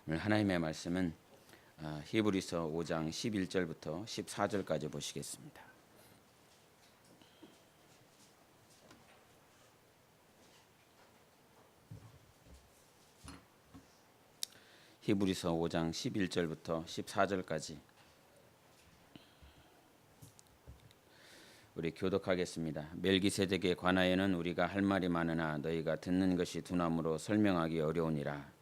오늘 하나님의 말씀은 히브리서 5장 11절부터 14절까지 보시겠습니다. 히브리서 5장 11절부터 14절까지 우리 교독하겠습니다. 멜기세덱에 관하여는 우리가 할 말이 많으나 너희가 듣는 것이 두나무로 설명하기 어려우니라.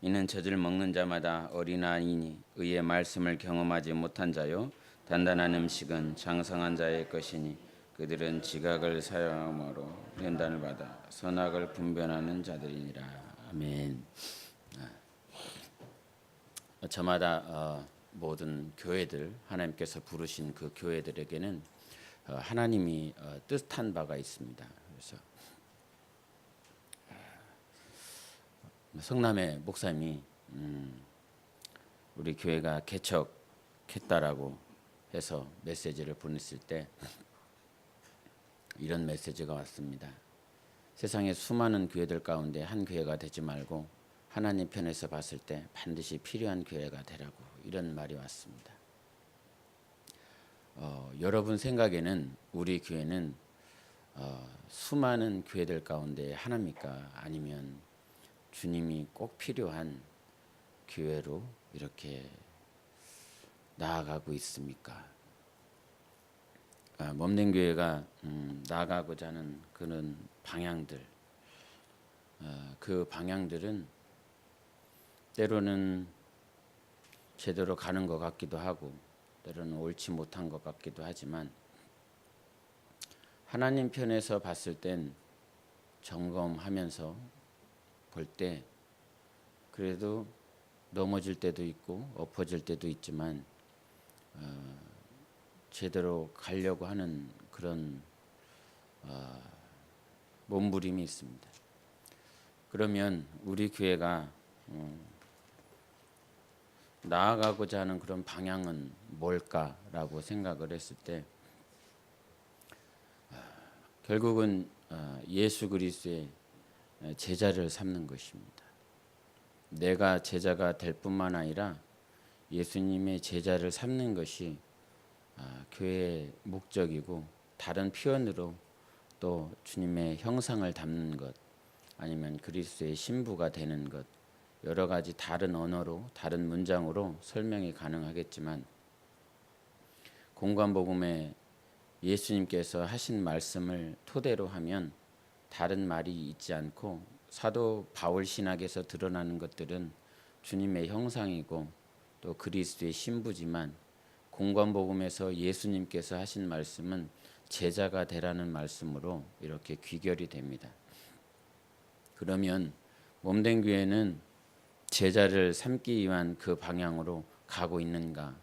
이는 젖을 먹는 자마다 어린아이니 의의 말씀을 경험하지 못한 자요 단단한 음식은 장성한 자의 것이니 그들은 지각을 사용함으로 연단을 받아 선악을 분별하는 자들이니라. 아멘. 저마다 모든 교회들 하나님께서 부르신 그 교회들에게는 하나님이 뜻한 바가 있습니다. 그래서 성남의 목사님이 우리 교회가 개척했다라고 해서 메시지를 보냈을 때 이런 메시지가 왔습니다. 세상에 수많은 교회들 가운데 한 교회가 되지 말고 하나님 편에서 봤을 때 반드시 필요한 교회가 되라고, 이런 말이 왔습니다. 여러분 생각에는 우리 교회는 수많은 교회들 가운데 하나입니까? 아니면 주님이 꼭 필요한 교회로 이렇게 나아가고 있습니까? 몸된 교회가 나아가고자 하는 그런 방향들, 그 방향들은 때로는 제대로 가는 것 같기도 하고 때로는 옳지 못한 것 같기도 하지만 하나님 편에서 봤을 땐 점검하면서 볼 때 그래도 넘어질 때도 있고 엎어질 때도 있지만 제대로 가려고 하는 그런 몸부림이 있습니다. 그러면 우리 교회가 나아가고자 하는 그런 방향은 뭘까라고 생각을 했을 때 결국은 예수 그리스도의 제자를 삼는 것입니다. 내가 제자가 될 뿐만 아니라 예수님의 제자를 삼는 것이 교회의 목적이고, 다른 표현으로 또 주님의 형상을 담는 것, 아니면 그리스도의 신부가 되는 것, 여러 가지 다른 언어로 다른 문장으로 설명이 가능하겠지만 공관복음에 예수님께서 하신 말씀을 토대로 하면 다른 말이 있지 않고 사도 바울 신학에서 드러나는 것들은 주님의 형상이고 또 그리스도의 신부지만 공관복음에서 예수님께서 하신 말씀은 제자가 되라는 말씀으로 이렇게 귀결이 됩니다. 그러면 몸된 교회는 제자를 삼기 위한 그 방향으로 가고 있는가?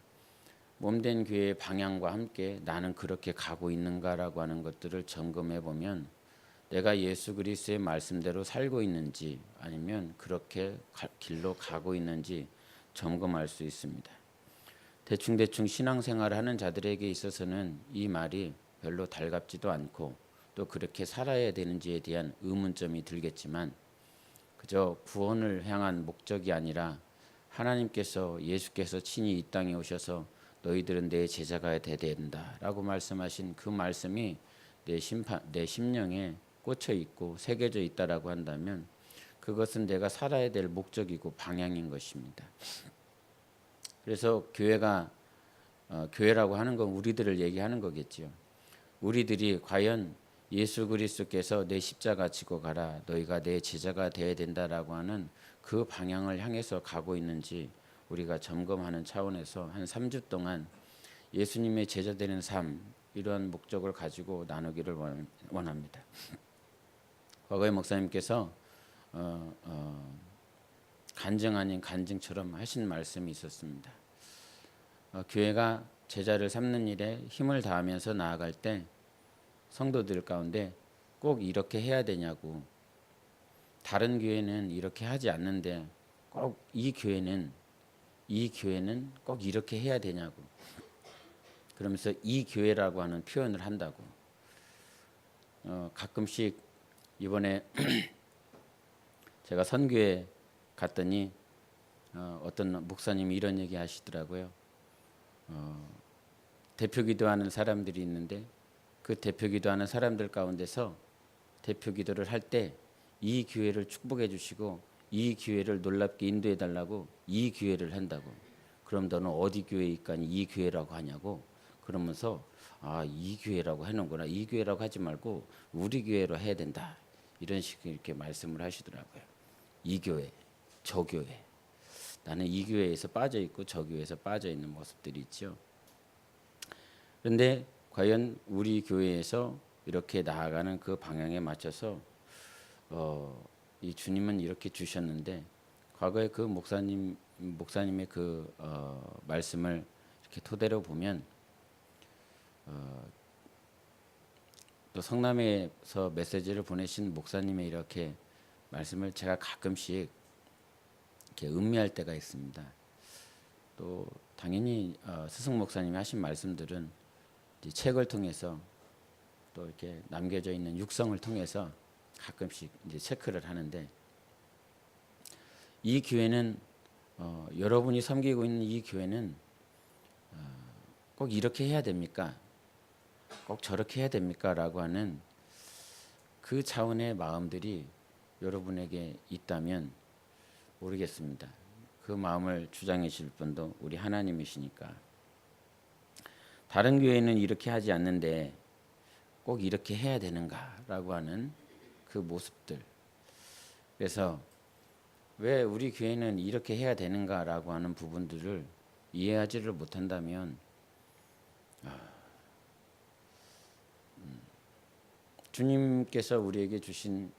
몸된 교회의 방향과 함께 나는 그렇게 가고 있는가라고 하는 것들을 점검해 보면 내가 예수 그리스도의 말씀대로 살고 있는지 아니면 그렇게 길로 가고 있는지 점검할 수 있습니다. 대충 신앙생활을 하는 자들에게 있어서는 이 말이 별로 달갑지도 않고 또 그렇게 살아야 되는지에 대한 의문점이 들겠지만 그저 구원을 향한 목적이 아니라 하나님께서 예수께서 친히 이 땅에 오셔서 너희들은 내 제자가 돼야 된다라고 말씀하신 그 말씀이 내 심령에 꽂혀 있고 새겨져 있다라고 한다면 그것은 내가 살아야 될 목적이고 방향인 것입니다. 그래서 교회라고 하는 건 우리들을 얘기하는 거겠지요. 우리들이 과연 예수 그리스도께서 내 십자가 지고 가라, 너희가 내 제자가 되어야 된다라고 하는 그 방향을 향해서 가고 있는지 우리가 점검하는 차원에서 한 3주 동안 예수님의 제자 되는 삶, 이러한 목적을 가지고 나누기를 원합니다. 과거에 목사님께서 간증 아닌 간증처럼 하신 말씀이 있었습니다. 교회가 제자를 삼는 일에 힘을 다하면서 나아갈 때 성도들 가운데 꼭 이렇게 해야 되냐고, 다른 교회는 이렇게 하지 않는데 꼭 이 교회는 꼭 이렇게 해야 되냐고. 그러면서 이 교회라고 하는 표현을 한다고. 가끔씩 이번에 제가 선교회 갔더니 어떤 목사님이 이런 얘기 하시더라고요. 대표 기도하는 사람들이 있는데 그 대표 기도하는 사람들 가운데서 대표 기도를 할 때 이 교회를 축복해 주시고 이 교회를 놀랍게 인도해 달라고 이 교회를 한다고. 그럼 너는 어디 교회니까 이 교회라고 하냐고. 그러면서 이 교회라고 하는구나. 이 교회라고 하지 말고 우리 교회로 해야 된다. 이런 식으로 이렇게 말씀을 하시더라고요. 이 교회, 저 교회. 나는 이 교회에서 빠져 있고 저 교회에서 빠져 있는 모습들이 있죠. 그런데 과연 우리 교회에서 이렇게 나아가는 그 방향에 맞춰서 이 주님은 이렇게 주셨는데 과거에 그 목사님의 그 말씀을 이렇게 토대로 보면 또 성남에서 메시지를 보내신 목사님의 이렇게 말씀을 제가 가끔씩 이렇게 음미할 때가 있습니다. 또 당연히 스승 목사님이 하신 말씀들은 이제 책을 통해서 또 이렇게 남겨져 있는 육성을 통해서 가끔씩 이제 체크를 하는데 이 교회는 여러분이 섬기고 있는 이 교회는 꼭 이렇게 해야 됩니까? 꼭 저렇게 해야 됩니까? 라고 하는 그 차원의 마음들이 여러분에게 있다면 모르겠습니다. 그 마음을 주장해 주실 분도 우리 하나님이시니까. 다른 교회는 이렇게 하지 않는데 꼭 이렇게 해야 되는가라고 하는 그 모습들. 그래서 왜 우리 교회는 이렇게 해야 되는가라고 하는 부분들을 이해하지를 못한다면 주님께서 우리에게 주신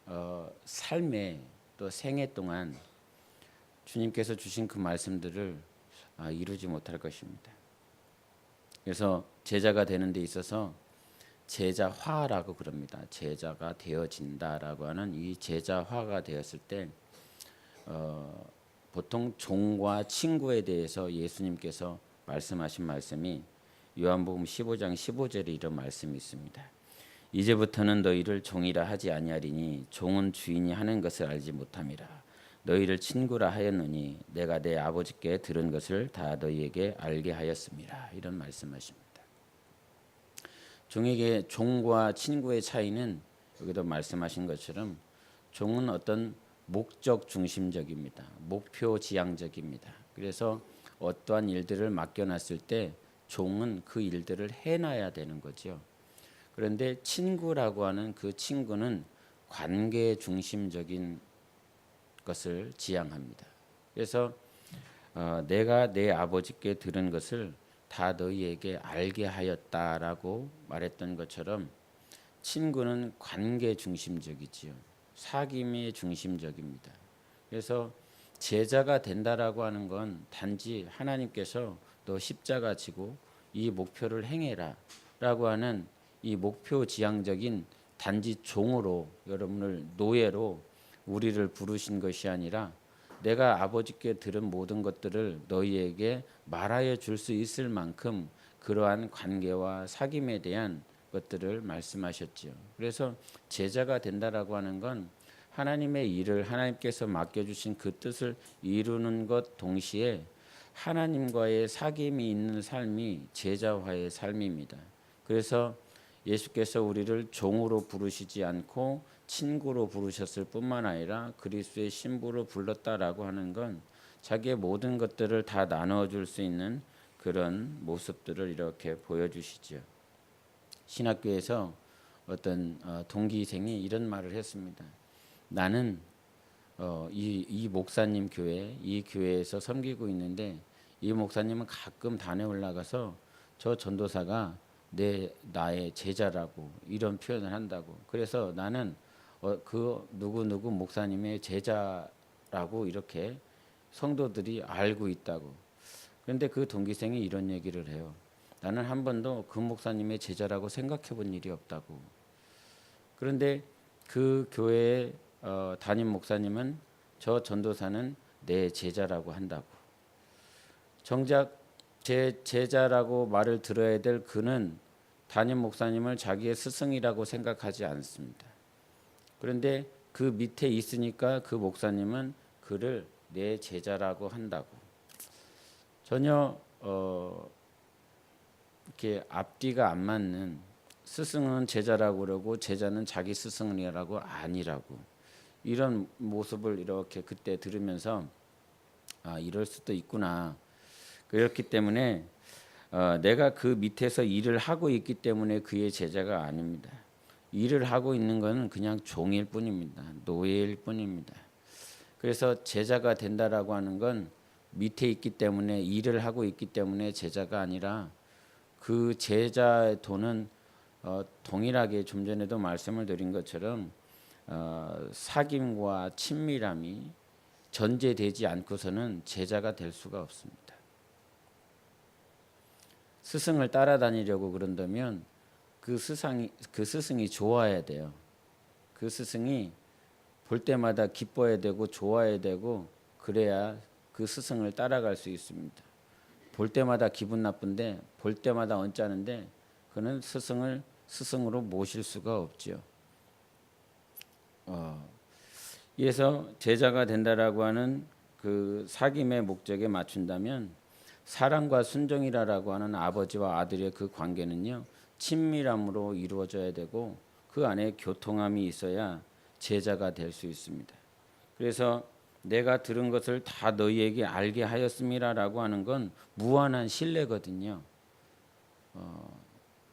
삶의 또 생애 동안 주님께서 주신 그 말씀들을 이루지 못할 것입니다. 그래서 제자가 되는 데 있어서 제자화라고 그럽니다. 제자가 되어진다라고 하는 이 제자화가 되었을 때 보통 종과 친구에 대해서 예수님께서 말씀하신 말씀이 요한복음 15장 15절에 이런 말씀이 있습니다. 이제부터는 너희를 종이라 하지 아니하리니 종은 주인이 하는 것을 알지 못함이라. 너희를 친구라 하였느니 내가 내 아버지께 들은 것을 다 너희에게 알게 하였습니다. 이런 말씀하십니다. 종과 친구의 차이는 여기도 말씀하신 것처럼 종은 어떤 목적 중심적입니다. 목표 지향적입니다. 그래서 어떠한 일들을 맡겨놨을 때 종은 그 일들을 해놔야 되는 거죠. 그런데 친구라고 하는 그 친구는 관계 중심적인 것을 지향합니다. 그래서 내가 내 아버지께 들은 것을 다 너희에게 알게 하였다라고 말했던 것처럼 친구는 관계 중심적이지요. 사귐이 중심적입니다. 그래서 제자가 된다라고 하는 건 단지 하나님께서 너 십자가 지고 이 목표를 행해라라고 하는 이 목표 지향적인 단지 종으로 여러분을 노예로 우리를 부르신 것이 아니라 내가 아버지께 들은 모든 것들을 너희에게 말하여 줄 수 있을 만큼 그러한 관계와 사귐에 대한 것들을 말씀하셨지요. 그래서 제자가 된다라고 하는 건 하나님의 일을 하나님께서 맡겨주신 그 뜻을 이루는 것 동시에 하나님과의 사귐이 있는 삶이 제자화의 삶입니다. 그래서 예수께서 우리를 종으로 부르시지 않고 친구로 부르셨을 뿐만 아니라 그리스도의 신부로 불렀다라고 하는 건 자기의 모든 것들을 다 나눠줄 수 있는 그런 모습들을 이렇게 보여주시죠. 신학교에서 어떤 동기생이 이런 말을 했습니다. 나는 이 목사님 교회, 이 교회에서 섬기고 있는데 이 목사님은 가끔 단에 올라가서 저 전도사가 나의 제자라고 이런 표현을 한다고. 그래서 나는 그 누구 목사님의 제자라고 이렇게 성도들이 알고 있다고. 그런데 그 동기생이 이런 얘기를 해요. 나는 한 번도 그 목사님의 제자라고 생각해 본 일이 없다고. 그런데 그 교회의 담임 목사님은 저 전도사는 내 제자라고 한다고. 정작 제 제자라고 말을 들어야 될 그는 담임 목사님을 자기의 스승이라고 생각하지 않습니다. 그런데 그 밑에 있으니까 그 목사님은 그를 내 제자라고 한다고. 전혀 이렇게 앞뒤가 안 맞는, 스승은 제자라고 그러고 제자는 자기 스승이라고 아니라고, 이런 모습을 이렇게 그때 들으면서 이럴 수도 있구나. 그렇기 때문에 내가 그 밑에서 일을 하고 있기 때문에 그의 제자가 아닙니다. 일을 하고 있는 것은 그냥 종일 뿐입니다. 노예일 뿐입니다. 그래서 제자가 된다라고 하는 건 밑에 있기 때문에, 일을 하고 있기 때문에 제자가 아니라 그 제자의 도는 동일하게 좀 전에도 말씀을 드린 것처럼 사귐과 친밀함이 전제되지 않고서는 제자가 될 수가 없습니다. 스승을 따라다니려고 그런다면 그 스승이 좋아야 돼요. 그 스승이 볼 때마다 기뻐야 되고 좋아야 되고, 그래야 그 스승을 따라갈 수 있습니다. 볼 때마다 기분 나쁜데, 볼 때마다 언짢은데, 그는 스승을 스승으로 모실 수가 없지요. 그래서 제자가 된다라고 하는 그 사귐의 목적에 맞춘다면, 사랑과 순종이라고 하는 아버지와 아들의 그 관계는요, 친밀함으로 이루어져야 되고 그 안에 교통함이 있어야 제자가 될 수 있습니다. 그래서 내가 들은 것을 다 너희에게 알게 하였음이라라고 하는 건 무한한 신뢰거든요.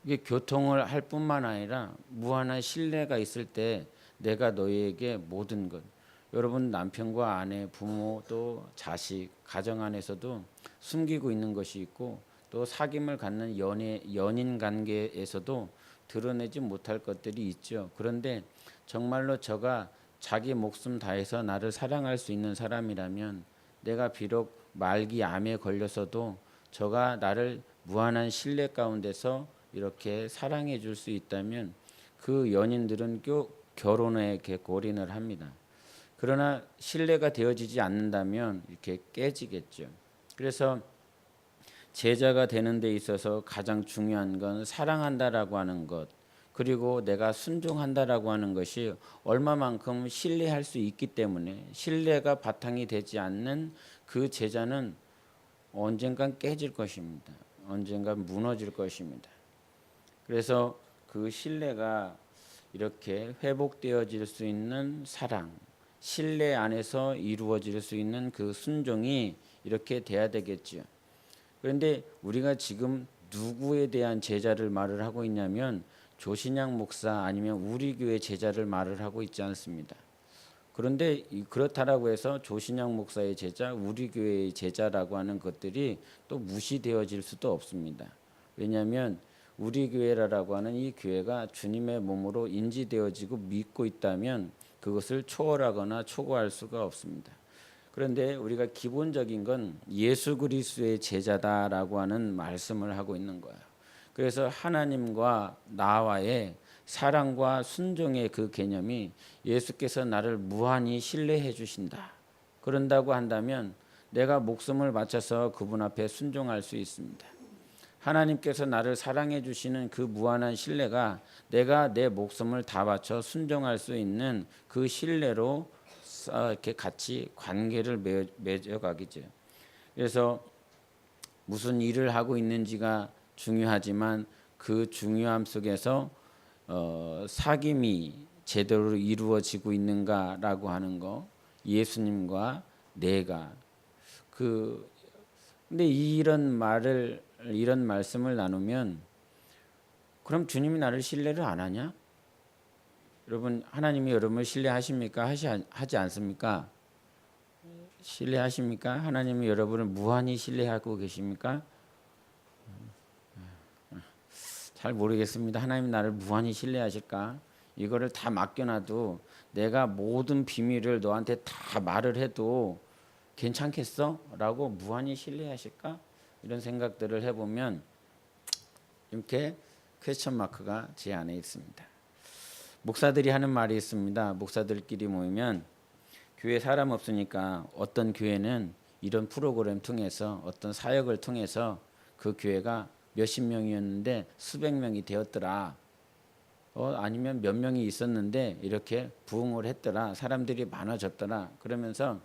이게 교통을 할 뿐만 아니라 무한한 신뢰가 있을 때 내가 너희에게 모든 것, 여러분 남편과 아내, 부모, 또 자식, 가정 안에서도 숨기고 있는 것이 있고, 또 사귐을 갖는 연인 관계에서도 드러내지 못할 것들이 있죠. 그런데 정말로 저가 자기 목숨 다해서 나를 사랑할 수 있는 사람이라면, 내가 비록 말기 암에 걸려서도 저가 나를 무한한 신뢰 가운데서 이렇게 사랑해 줄 수 있다면 그 연인들은 결혼에 골인을 합니다. 그러나 신뢰가 되어지지 않는다면 이렇게 깨지겠죠. 그래서 제자가 되는 데 있어서 가장 중요한 건 사랑한다라고 하는 것, 그리고 내가 순종한다라고 하는 것이 얼마만큼 신뢰할 수 있기 때문에, 신뢰가 바탕이 되지 않는 그 제자는 언젠간 깨질 것입니다. 언젠간 무너질 것입니다. 그래서 그 신뢰가 이렇게 회복되어질 수 있는 사랑, 신뢰 안에서 이루어질 수 있는 그 순종이 이렇게 돼야 되겠지요. 그런데 우리가 지금 누구에 대한 제자를 말을 하고 있냐면, 조신양 목사 아니면 우리 교회 제자를 말을 하고 있지 않습니다. 그런데 그렇다라고 해서 조신양 목사의 제자, 우리 교회의 제자라고 하는 것들이 또 무시되어질 수도 없습니다. 왜냐하면 우리 교회라고 하는 이 교회가 주님의 몸으로 인지되어지고 믿고 있다면 그것을 초월하거나 초과할 수가 없습니다. 그런데 우리가 기본적인 건 예수 그리스도의 제자다라고 하는 말씀을 하고 있는 거예요. 그래서 하나님과 나와의 사랑과 순종의 그 개념이, 예수께서 나를 무한히 신뢰해 주신다, 그런다고 한다면 내가 목숨을 바쳐서 그분 앞에 순종할 수 있습니다. 하나님께서 나를 사랑해 주시는 그 무한한 신뢰가 내가 내 목숨을 다 바쳐 순종할 수 있는 그 신뢰로 이렇게 같이 관계를 맺어가겠죠. 그래서 무슨 일을 하고 있는지가 중요하지만 그 중요함 속에서 사귐이 제대로 이루어지고 있는가라고 하는 거, 예수님과 내가 근데 이런 말씀을 나누면, 그럼 주님이 나를 신뢰를 안 하냐? 여러분, 하나님이 여러분을 신뢰하십니까? 하지 않습니까? 신뢰하십니까? 하나님이 여러분을 무한히 신뢰하고 계십니까? 잘 모르겠습니다. 하나님 나를 무한히 신뢰하실까? 이거를 다 맡겨놔도 내가 모든 비밀을 너한테 다 말을 해도 괜찮겠어? 라고 무한히 신뢰하실까? 이런 생각들을 해보면 이렇게 퀘스천 마크가 제 안에 있습니다. 목사들이 하는 말이 있습니다. 목사들끼리 모이면 교회 사람 없으니까 어떤 교회는 이런 프로그램 통해서 어떤 사역을 통해서 그 교회가 몇십 명이었는데 수백 명이 되었더라. 아니면 몇 명이 있었는데 이렇게 부흥을 했더라. 사람들이 많아졌더라. 그러면서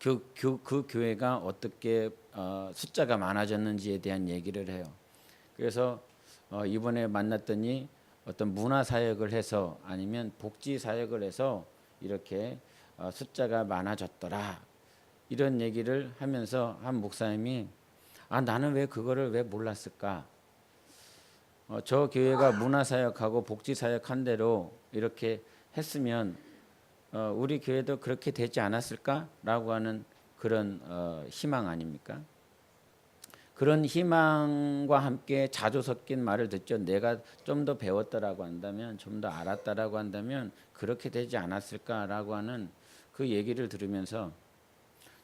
그 교회가 어떻게 숫자가 많아졌는지에 대한 얘기를 해요. 그래서 이번에 만났더니 어떤 문화 사역을 해서 아니면 복지 사역을 해서 이렇게 숫자가 많아졌더라. 이런 얘기를 하면서 한 목사님이 나는 왜 그거를 왜 몰랐을까? 저 교회가 문화 사역하고 복지 사역한 대로 이렇게 했으면 우리 교회도 그렇게 되지 않았을까라고 하는 그런 희망 아닙니까? 그런 희망과 함께 자주 섞인 말을 듣죠. 내가 좀 더 배웠다라고 한다면, 좀 더 알았다라고 한다면 그렇게 되지 않았을까라고 하는 그 얘기를 들으면서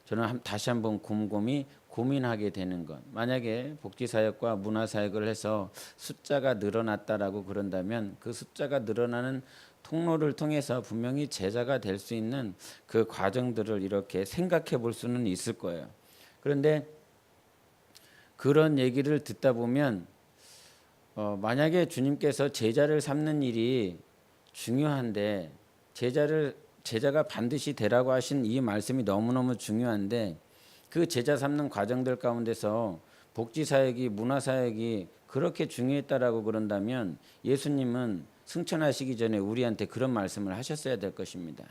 저는 다시 한번 곰곰이 고민하게 되는 것. 만약에 복지사역과 문화사역을 해서 숫자가 늘어났다라고 그런다면 그 숫자가 늘어나는 통로를 통해서 분명히 제자가 될 수 있는 그 과정들을 이렇게 생각해 볼 수는 있을 거예요. 그런데 그런 얘기를 듣다 보면 만약에 주님께서 제자를 삼는 일이 중요한데 제자가 반드시 되라고 하신 이 말씀이 너무너무 중요한데 그 제자 삼는 과정들 가운데서 복지사역이 문화사역이 그렇게 중요했다라고 그런다면 예수님은 승천하시기 전에 우리한테 그런 말씀을 하셨어야 될 것입니다.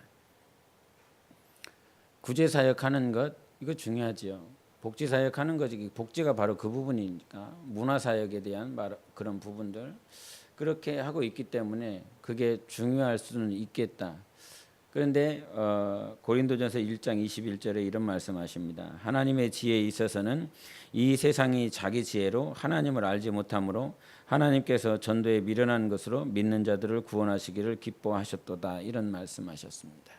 구제사역하는 것 이거 중요하지요. 복지사역하는 거지. 복지가 바로 그 부분이니까 문화사역에 대한 그런 부분들 그렇게 하고 있기 때문에 그게 중요할 수는 있겠다. 그런데 고린도전서 1장 21절에 이런 말씀하십니다. 하나님의 지혜에 있어서는 이 세상이 자기 지혜로 하나님을 알지 못하므로 하나님께서 전도에 미련한 것으로 믿는 자들을 구원하시기를 기뻐하셨도다. 이런 말씀하셨습니다.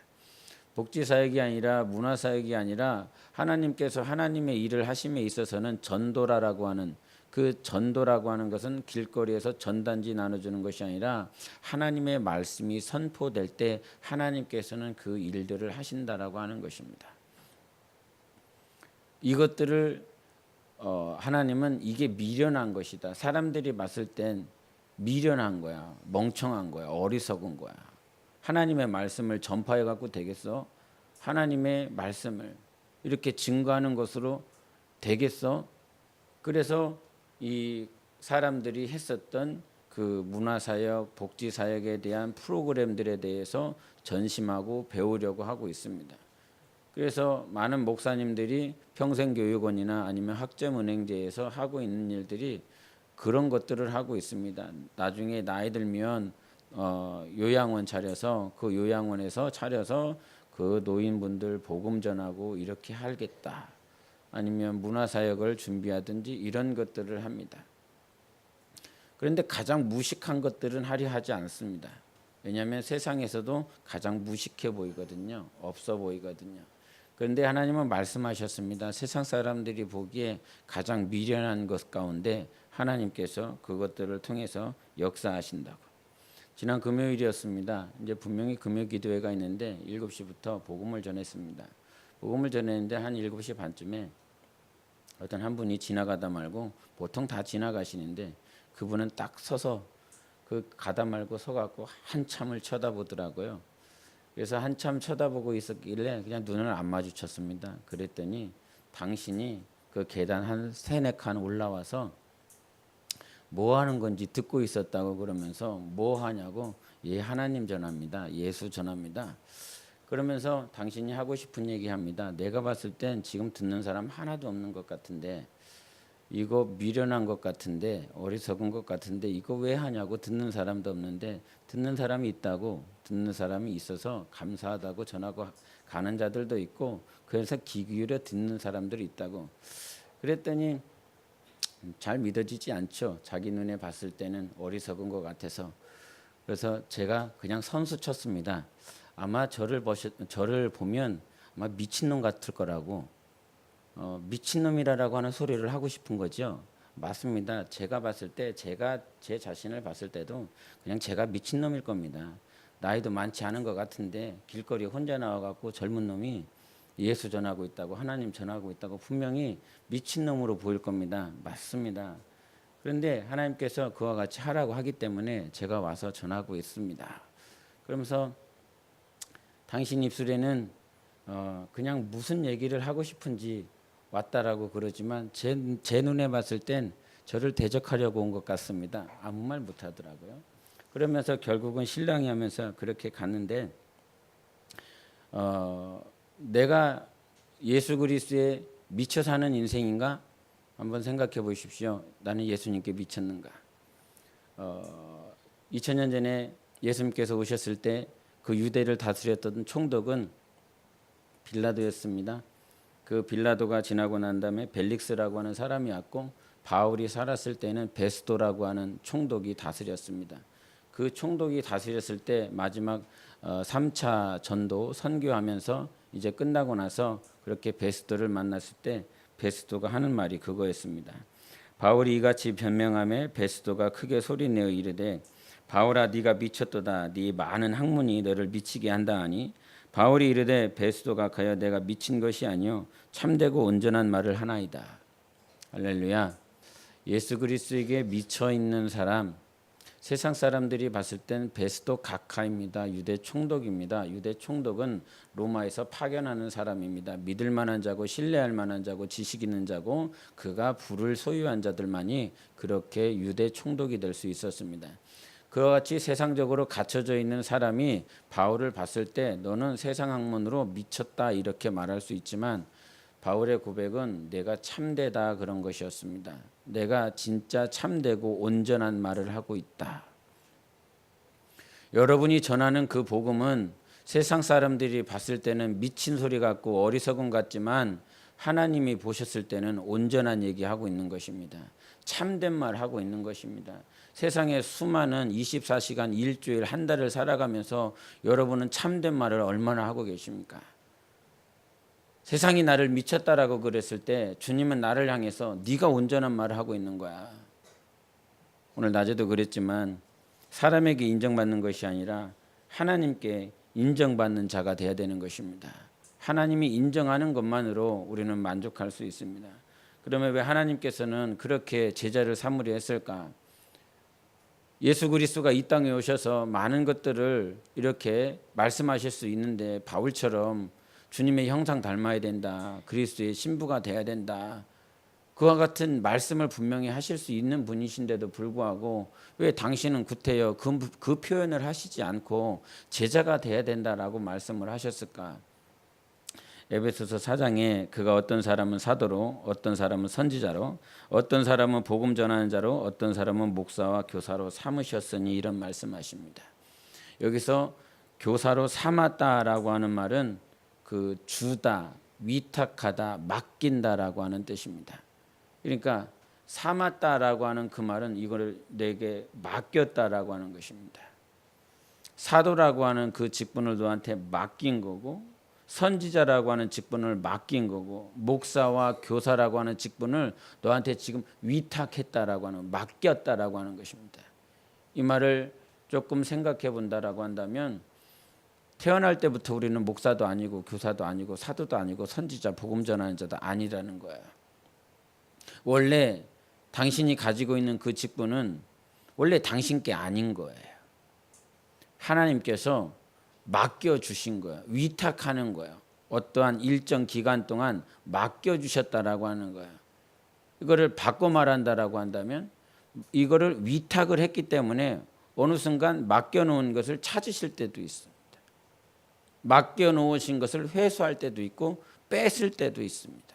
복지사역이 아니라 문화사역이 아니라 하나님께서 하나님의 일을 하심에 있어서는 전도라고 하는 그 전도라고 하는 것은 길거리에서 전단지 나눠주는 것이 아니라 하나님의 말씀이 선포될 때 하나님께서는 그 일들을 하신다라고 하는 것입니다. 이것들을 하나님은 이게 미련한 것이다. 사람들이 봤을 땐 미련한 거야. 멍청한 거야. 어리석은 거야. 하나님의 말씀을 전파해 갖고 되겠어? 하나님의 말씀을 이렇게 증거하는 것으로 되겠어? 그래서 이 사람들이 했었던 그 문화사역, 복지사역에 대한 프로그램들에 대해서 전심하고 배우려고 하고 있습니다. 그래서 많은 목사님들이 평생교육원이나 아니면 학점은행제에서 하고 있는 일들이 그런 것들을 하고 있습니다. 나중에 나이 들면 요양원 차려서 그 요양원에서 차려서 그 노인분들 복음 전하고 이렇게 하겠다. 아니면 문화사역을 준비하든지 이런 것들을 합니다. 그런데 가장 무식한 것들은 하려 하지 않습니다. 왜냐하면 세상에서도 가장 무식해 보이거든요. 없어 보이거든요. 그런데 하나님은 말씀하셨습니다. 세상 사람들이 보기에 가장 미련한 것 가운데 하나님께서 그것들을 통해서 역사하신다고. 지난 금요일이었습니다. 이제 분명히 금요 기도회가 있는데 7시부터 복음을 전했습니다. 복음을 전했는데 한 7시 반쯤에 어떤 한 분이 지나가다 말고 보통 다 지나가시는데 그분은 딱 서서 그 가다 말고 서갖고 한참을 쳐다보더라고요. 그래서 한참 쳐다보고 있었길래 그냥 눈을 안 마주쳤습니다. 그랬더니 당신이 그 계단 한 3-4칸 올라와서 뭐 하는 건지 듣고 있었다고 그러면서 뭐 하냐고 하나님 전합니다. 예수 전합니다. 그러면서 당신이 하고 싶은 얘기 합니다. 내가 봤을 땐 지금 듣는 사람 하나도 없는 것 같은데 이거 미련한 것 같은데 어리석은 것 같은데 이거 왜 하냐고 듣는 사람도 없는데 듣는 사람이 있다고 듣는 사람이 있어서 감사하다고 전하고 가는 자들도 있고 그래서 귀 기울여 듣는 사람들이 있다고 그랬더니 잘 믿어지지 않죠. 자기 눈에 봤을 때는 어리석은 것 같아서. 그래서 제가 그냥 선수 쳤습니다. 아마 저를 보면 아마 미친놈 같을 거라고 미친놈이라고 하는 소리를 하고 싶은 거죠. 맞습니다. 제가 봤을 때 제가 제 자신을 봤을 때도 그냥 제가 미친놈일 겁니다. 나이도 많지 않은 것 같은데 길거리에 혼자 나와갖고 젊은 놈이 예수 전하고 있다고, 하나님 전하고 있다고 분명히 미친놈으로 보일 겁니다. 맞습니다. 그런데 하나님께서 그와 같이 하라고 하기 때문에 제가 와서 전하고 있습니다. 그러면서 당신 입술에는 그냥 무슨 얘기를 하고 싶은지 왔다라고 그러지만 제 눈에 봤을 땐 저를 대적하려고 온 것 같습니다. 아무 말 못하더라고요. 그러면서 결국은 신랑이 하면서 그렇게 갔는데 내가 예수 그리스도에 미쳐 사는 인생인가? 한번 생각해 보십시오. 나는 예수님께 미쳤는가? 2000년 전에 예수님께서 오셨을 때 그 유대를 다스렸던 총독은 빌라도였습니다. 그 빌라도가 지나고 난 다음에 벨릭스라고 하는 사람이 왔고, 바울이 살았을 때는 베스도라고 하는 총독이 다스렸습니다. 그 총독이 다스렸을 때 마지막 3차 전도 선교하면서 이제 끝나고 나서 그렇게 베스도를 만났을 때 베스도가 하는 말이 그거였습니다. 바울이 이같이 변명하며 베스도가 크게 소리내어 이르되 바울아 네가 미쳤도다. 네 많은 학문이 너를 미치게 한다 하니 바울이 이르되 베스도가 가여 내가 미친 것이 아니요 참되고 온전한 말을 하나이다. 할렐루야. 예수 그리스도에게 미쳐 있는 사람, 세상 사람들이 봤을 땐 베스도 각하입니다. 유대 총독입니다. 유대 총독은 로마에서 파견하는 사람입니다. 믿을 만한 자고 신뢰할 만한 자고 지식 있는 자고 그가 부를 소유한 자들만이 그렇게 유대 총독이 될 수 있었습니다. 그와 같이 세상적으로 갇혀져 있는 사람이 바울을 봤을 때 너는 세상 학문으로 미쳤다 이렇게 말할 수 있지만 바울의 고백은 내가 참되다 그런 것이었습니다. 내가 진짜 참되고 온전한 말을 하고 있다. 여러분이 전하는 그 복음은 세상 사람들이 봤을 때는 미친 소리 같고 어리석은 같지만 하나님이 보셨을 때는 온전한 얘기하고 있는 것입니다. 참된 말 하고 있는 것입니다. 세상에 수많은 24시간 일주일 한 달을 살아가면서 여러분은 참된 말을 얼마나 하고 계십니까? 세상이 나를 미쳤다라고 그랬을 때 주님은 나를 향해서 네가 온전한 말을 하고 있는 거야. 오늘 낮에도 그랬지만 사람에게 인정받는 것이 아니라 하나님께 인정받는 자가 되어야 되는 것입니다. 하나님이 인정하는 것만으로 우리는 만족할 수 있습니다. 그러면 왜 하나님께서는 그렇게 제자를 삼으려 했을까? 예수 그리스도가 이 땅에 오셔서 많은 것들을 이렇게 말씀하실 수 있는데 바울처럼 주님의 형상 닮아야 된다. 그리스도의 신부가 돼야 된다. 그와 같은 말씀을 분명히 하실 수 있는 분이신데도 불구하고 왜 당신은 구태여 그 표현을 하시지 않고 제자가 돼야 된다라고 말씀을 하셨을까? 에베소서 4장에 그가 어떤 사람은 사도로, 어떤 사람은 선지자로, 어떤 사람은 복음 전하는 자로, 어떤 사람은 목사와 교사로 삼으셨으니 이런 말씀하십니다. 여기서 교사로 삼았다라고 하는 말은 그 주다, 위탁하다, 맡긴다라고 하는 뜻입니다. 그러니까 삼았다라고 하는 그 말은 이거를 내게 맡겼다라고 하는 것입니다. 사도라고 하는 그 직분을 너한테 맡긴 거고, 선지자라고 하는 직분을 맡긴 거고, 목사와 교사라고 하는 직분을 너한테 지금 위탁했다라고 하는, 맡겼다라고 하는 것입니다. 이 말을 조금 생각해 본다라고 한다면 태어날 때부터 우리는 목사도 아니고 교사도 아니고 사도도 아니고 선지자, 복음 전하는 자도 아니라는 거예요. 원래 당신이 가지고 있는 그 직분은 원래 당신께 아닌 거예요. 하나님께서 맡겨주신 거예요. 위탁하는 거예요. 어떠한 일정 기간 동안 맡겨주셨다라고 하는 거예요. 이거를 바꿔 말한다라고 한다면 이거를 위탁을 했기 때문에 어느 순간 맡겨놓은 것을 찾으실 때도 있습니다. 맡겨놓으신 것을 회수할 때도 있고 뺏을 때도 있습니다.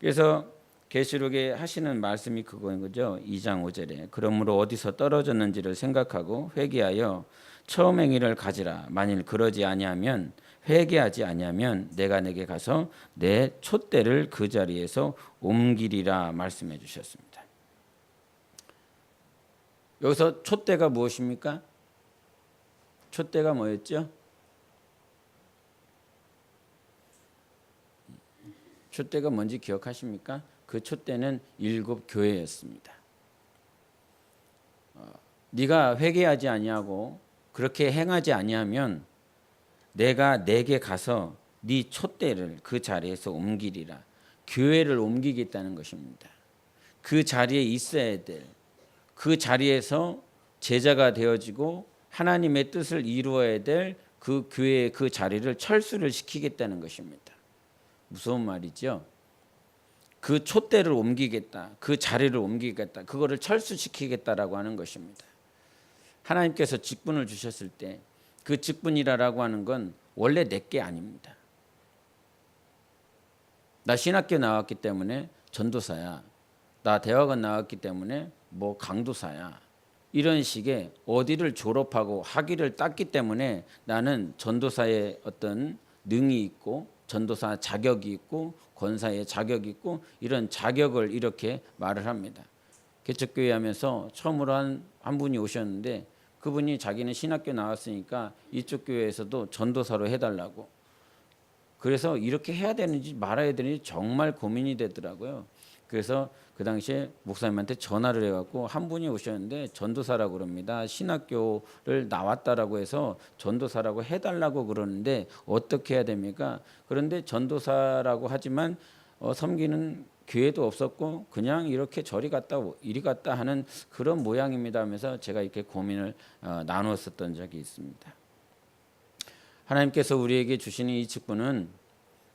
그래서 계시록에 하시는 말씀이 그거인 거죠. 2장 5절에 그러므로 어디서 떨어졌는지를 생각하고 회개하여 처음 행위를 가지라. 만일 그러지 아니하면 회개하지 아니하면 내가 내게 가서 내 촛대를 그 자리에서 옮기리라 말씀해 주셨습니다. 여기서 촛대가 무엇입니까? 촛대가 뭐였죠? 촛대가 뭔지 기억하십니까? 그 촛대는 7 교회였습니다. 네가 회개하지 아니하고 그렇게 행하지 아니하면 내가 내게 가서 네 촛대를 그 자리에서 옮기리라. 교회를 옮기겠다는 것입니다. 그 자리에 있어야 될, 그 자리에서 제자가 되어지고 하나님의 뜻을 이루어야 될 그 교회의 그 자리를 철수를 시키겠다는 것입니다. 무서운 말이죠. 그 촛대를 옮기겠다, 그 자리를 옮기겠다, 그거를 철수시키겠다라고 하는 것입니다. 하나님께서 직분을 주셨을 때 그 직분이라고 하는 건 원래 내게 아닙니다. 나 신학교 나왔기 때문에 전도사야, 나 대학원 나왔기 때문에 뭐 강도사야, 이런 식의 어디를 졸업하고 학위를 땄기 때문에 나는 전도사의 어떤 능이 있고 전도사 자격이 있고 권사의 자격이 있고 이런 자격을 이렇게 말을 합니다. 개척교회 하면서 처음으로 한 분이 오셨는데 그분이 자기는 신학교 나왔으니까 이쪽 교회에서도 전도사로 해달라고. 그래서 이렇게 해야 되는지 말아야 되는지 정말 고민이 되더라고요. 그래서 그 당시에 목사님한테 전화를 해갖고 한 분이 오셨는데 전도사라고 그럽니다. 신학교를 나왔다라고 해서 전도사라고 해달라고 그러는데 어떻게 해야 됩니까? 그런데 전도사라고 하지만 섬기는 교회도 없었고 그냥 이렇게 저리 갔다 이리 갔다 하는 그런 모양입니다 하면서 제가 이렇게 고민을 나누었었던 적이 있습니다. 하나님께서 우리에게 주시는 이 직분은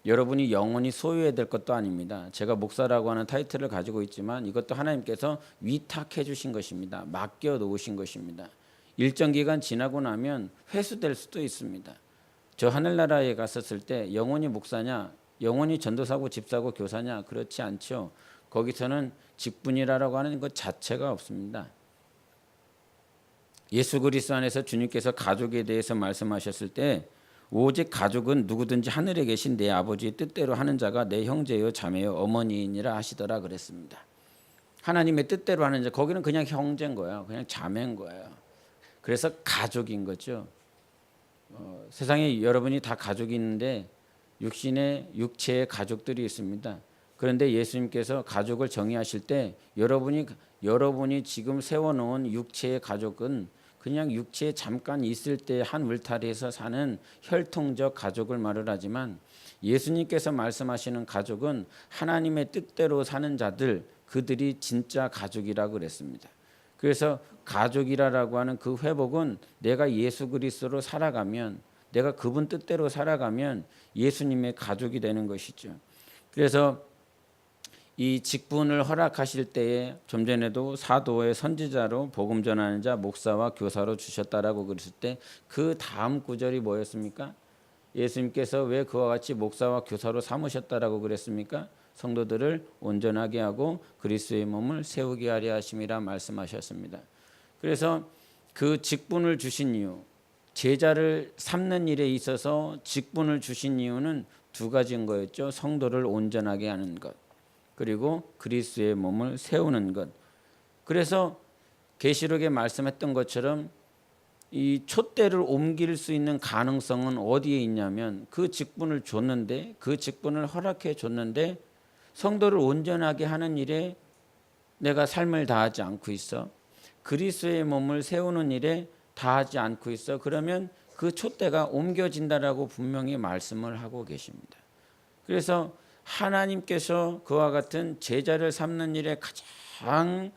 여러분이 영원히 소유해야 될 것도 아닙니다. 제가 목사라고 하는 타이틀을 가지고 있지만 이것도 하나님께서 위탁해 주신 것입니다. 맡겨 놓으신 것입니다. 일정 기간 지나고 나면 회수될 수도 있습니다. 저 하늘나라에 갔었을 때 영원히 목사냐, 영원히 전도사고 집사고 교사냐, 그렇지 않죠. 거기서는 직분이라고 하는 것 자체가 없습니다. 예수 그리스도 안에서 주님께서 가족에 대해서 말씀하셨을 때 오직 가족은 누구든지 하늘에 계신 내 아버지의 뜻대로 하는 자가 내 형제요 자매요 어머니이니라 하시더라 그랬습니다. 하나님의 뜻대로 하는 자, 거기는 그냥 형제인 거예요. 그냥 자매인 거예요. 그래서 가족인 거죠. 세상에 여러분이 다 가족이 있는데 육체의 가족들이 있습니다. 그런데 예수님께서 가족을 정의하실 때 여러분이 지금 세워놓은 육체의 가족은 그냥 육체에 잠깐 있을 때 한 울타리에서 사는 혈통적 가족을 말을 하지만 예수님께서 말씀하시는 가족은 하나님의 뜻대로 사는 자들, 그들이 진짜 가족이라고 그랬습니다. 그래서 가족이라고 하는 그 회복은 내가 예수 그리스도로 살아가면, 내가 그분 뜻대로 살아가면 예수님의 가족이 되는 것이죠. 그래서 이 직분을 허락하실 때에 좀 전에도 사도의 선지자로 복음 전하는 자 목사와 교사로 주셨다라고 그랬을 때 그 다음 구절이 뭐였습니까? 예수님께서 왜 그와 같이 목사와 교사로 삼으셨다라고 그랬습니까? 성도들을 온전하게 하고 그리스도의 몸을 세우게 하려 하심이라 말씀하셨습니다. 그래서 그 직분을 주신 이유, 제자를 삼는 일에 있어서 직분을 주신 이유는 두 가지인 거였죠. 성도를 온전하게 하는 것, 그리고 그리스도의 몸을 세우는 것. 그래서 계시록에 말씀했던 것처럼 이 촛대를 옮길 수 있는 가능성은 어디에 있냐면 그 직분을 줬는데, 그 직분을 허락해 줬는데 성도를 온전하게 하는 일에 내가 삶을 다하지 않고 있어. 그리스도의 몸을 세우는 일에 다하지 않고 있어. 그러면 그 촛대가 옮겨진다라고 분명히 말씀을 하고 계십니다. 그래서 하나님께서 그와 같은 제자를 삼는 일에 가장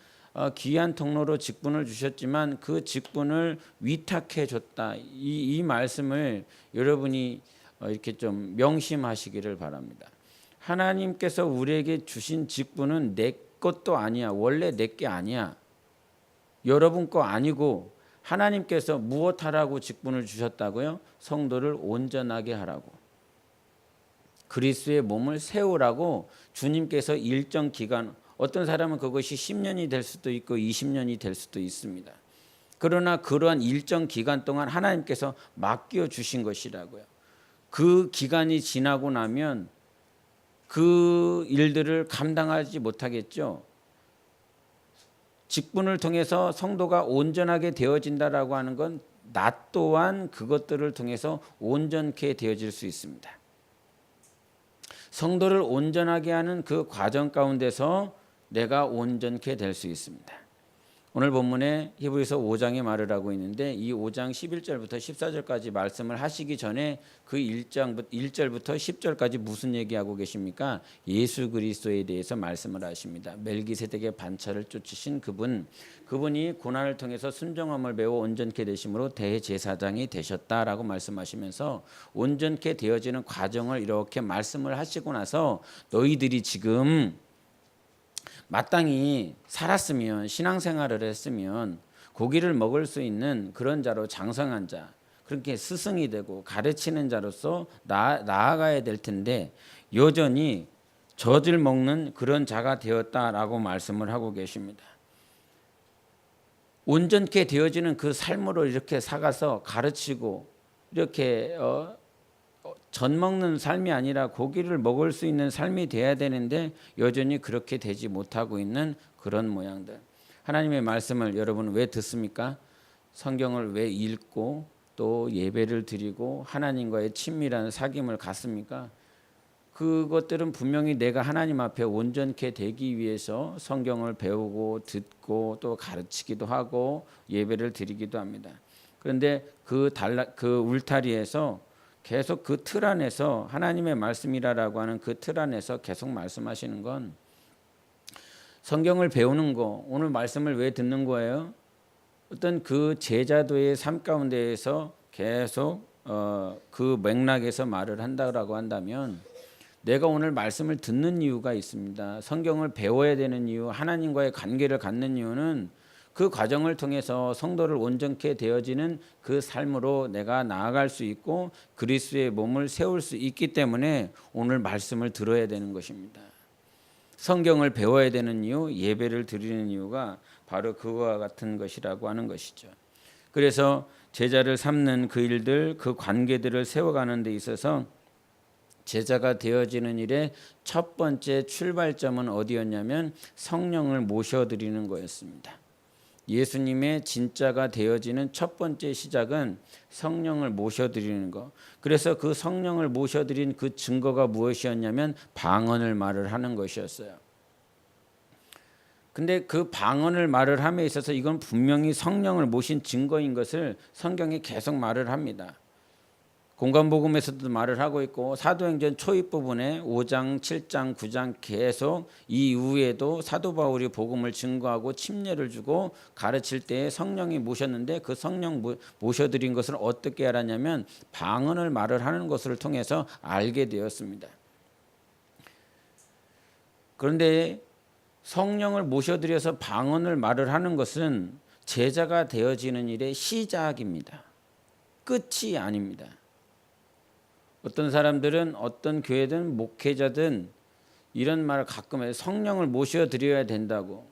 귀한 통로로 직분을 주셨지만 그 직분을 위탁해 줬다. 이 말씀을 여러분이 이렇게 좀 명심하시기를 바랍니다. 하나님께서 우리에게 주신 직분은 내 것도 아니야. 원래 내 게 아니야. 여러분 거 아니고 하나님께서 무엇하라고 직분을 주셨다고요? 성도를 온전하게 하라고. 그리스도의 몸을 세우라고 주님께서 일정 기간, 어떤 사람은 그것이 10년이 될 수도 있고 20년이 될 수도 있습니다. 그러나 그러한 일정 기간 동안 하나님께서 맡겨주신 것이라고요. 그 기간이 지나고 나면 그 일들을 감당하지 못하겠죠. 직분을 통해서 성도가 온전하게 되어진다라고 하는 건 나 또한 그것들을 통해서 온전케 되어질 수 있습니다. 성도를 온전하게 하는 그 과정 가운데서 내가 온전케 될 수 있습니다. 오늘 본문에 히브리서 5장에 말을 하고 있는데 이 5장 11절부터 14절까지 말씀을 하시기 전에 그 1절부터 10절까지 무슨 얘기하고 계십니까? 예수 그리스도에 대해서 말씀을 하십니다. 멜기세덱의 반차를 쫓으신 그분이 고난을 통해서 순종함을 배워 온전케 되심으로 대제사장이 되셨다라고 말씀하시면서 온전케 되어지는 과정을 이렇게 말씀을 하시고 나서 너희들이 지금 마땅히 살았으면 신앙생활을 했으면 고기를 먹을 수 있는 그런 자로 장성한 자, 그렇게 스승이 되고 가르치는 자로서 나아가야 될 텐데 여전히 젖을 먹는 그런 자가 되었다라고 말씀을 하고 계십니다. 온전케 되어지는 그 삶으로 이렇게 살아서 가르치고 이렇게 젖 먹는 삶이 아니라 고기를 먹을 수 있는 삶이 돼야 되는데 여전히 그렇게 되지 못하고 있는 그런 모양들. 하나님의 말씀을 여러분 왜 듣습니까? 성경을 왜 읽고 또 예배를 드리고 하나님과의 친밀한 사귐을 갖습니까? 그것들은 분명히 내가 하나님 앞에 온전케 되기 위해서 성경을 배우고 듣고 또 가르치기도 하고 예배를 드리기도 합니다. 그런데 그 울타리에서 계속 그 틀 안에서 하나님의 말씀이라고 하는 그 틀 안에서 계속 말씀하시는 건 성경을 배우는 거, 오늘 말씀을 왜 듣는 거예요? 어떤 그 제자도의 삶 가운데에서 계속 그 맥락에서 말을 한다고 한다면 내가 오늘 말씀을 듣는 이유가 있습니다. 성경을 배워야 되는 이유, 하나님과의 관계를 갖는 이유는 그 과정을 통해서 성도를 온전케 되어지는 그 삶으로 내가 나아갈 수 있고 그리스도의 몸을 세울 수 있기 때문에 오늘 말씀을 들어야 되는 것입니다. 성경을 배워야 되는 이유, 예배를 드리는 이유가 바로 그와 같은 것이라고 하는 것이죠. 그래서 제자를 삼는 그 일들, 그 관계들을 세워가는 데 있어서 제자가 되어지는 일의 첫 번째 출발점은 어디였냐면 성령을 모셔드리는 거였습니다. 예수님의 진짜가 되어지는 첫 번째 시작은 성령을 모셔드리는 것. 그래서 그 성령을 모셔드린 그 증거가 무엇이었냐면 방언을 말을 하는 것이었어요. 근데 그 방언을 말을 함에 있어서 이건 분명히 성령을 모신 증거인 것을 성경이 계속 말을 합니다. 공관복음에서도 말을 하고 있고 사도행전 초입 부분에 5장, 7장, 9장 계속 이후에도 사도 바울이 복음을 증거하고 침례를 주고 가르칠 때 성령이 모셨는데 그 성령 모셔드린 것을 어떻게 알았냐면 방언을 말을 하는 것을 통해서 알게 되었습니다. 그런데 성령을 모셔드려서 방언을 말을 하는 것은 제자가 되어지는 일의 시작입니다. 끝이 아닙니다. 어떤 사람들은 어떤 교회든 목회자든 이런 말을 가끔 해요. 성령을 모셔드려야 된다고.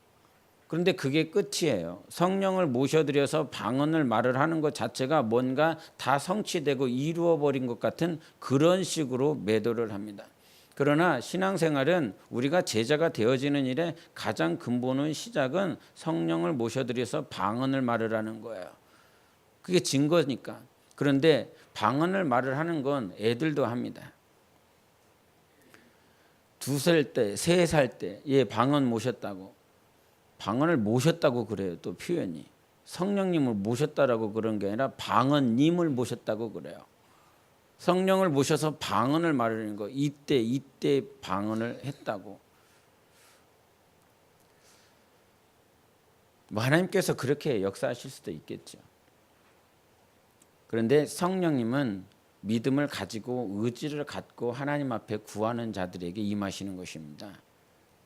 그런데 그게 끝이에요. 성령을 모셔드려서 방언을 말을 하는 것 자체가 뭔가 다 성취되고 이루어버린 것 같은 그런 식으로 매도를 합니다. 그러나 신앙생활은 우리가 제자가 되어지는 일에 가장 근본의 시작은 성령을 모셔드려서 방언을 말을 하는 거예요. 그게 증거니까. 그런데 방언을 말을 하는 건 애들도 합니다. 2살 때, 3살 때, 방언 모셨다고. 방언을 모셨다고 그래요. 또 표현이. 성령님을 모셨다라고 그런 게 아니라 방언님을 모셨다고 그래요. 성령을 모셔서 방언을 말하는 거. 이때 방언을 했다고. 하나님께서 그렇게 역사하실 수도 있겠죠. 그런데 성령님은 믿음을 가지고 의지를 갖고 하나님 앞에 구하는 자들에게 임하시는 것입니다.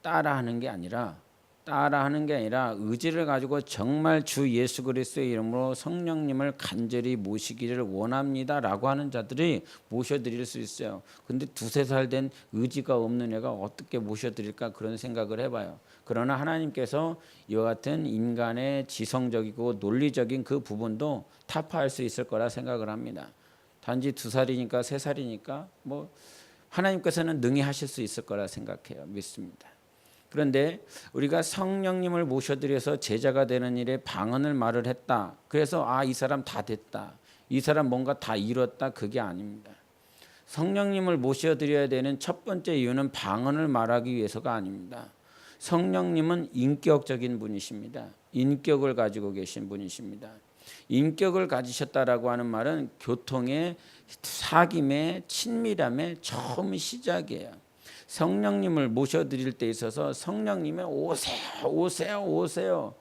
따라하는 게 아니라 의지를 가지고 정말 주 예수 그리스도의 이름으로 성령님을 간절히 모시기를 원합니다라고 하는 자들이 모셔드릴 수 있어요. 근데 2-3살 된 의지가 없는 애가 어떻게 모셔드릴까 그런 생각을 해봐요. 그러나 하나님께서 이와 같은 인간의 지성적이고 논리적인 그 부분도 타파할 수 있을 거라 생각을 합니다. 단지 2살이니까 3살이니까 하나님께서는 능히 하실 수 있을 거라 생각해요. 믿습니다. 그런데 우리가 성령님을 모셔드려서 제자가 되는 일에 방언을 말을 했다. 그래서 이 사람 다 됐다. 이 사람 뭔가 다 이뤘다. 그게 아닙니다. 성령님을 모셔드려야 되는 첫 번째 이유는 방언을 말하기 위해서가 아닙니다. 성령님은 인격적인 분이십니다. 인격을 가지고 계신 분이십니다. 인격을 가지셨다라고 하는 말은 교통의 사귐의 친밀함의 처음 시작이에요. 성령님을 모셔드릴 때 있어서 성령님의 오세요.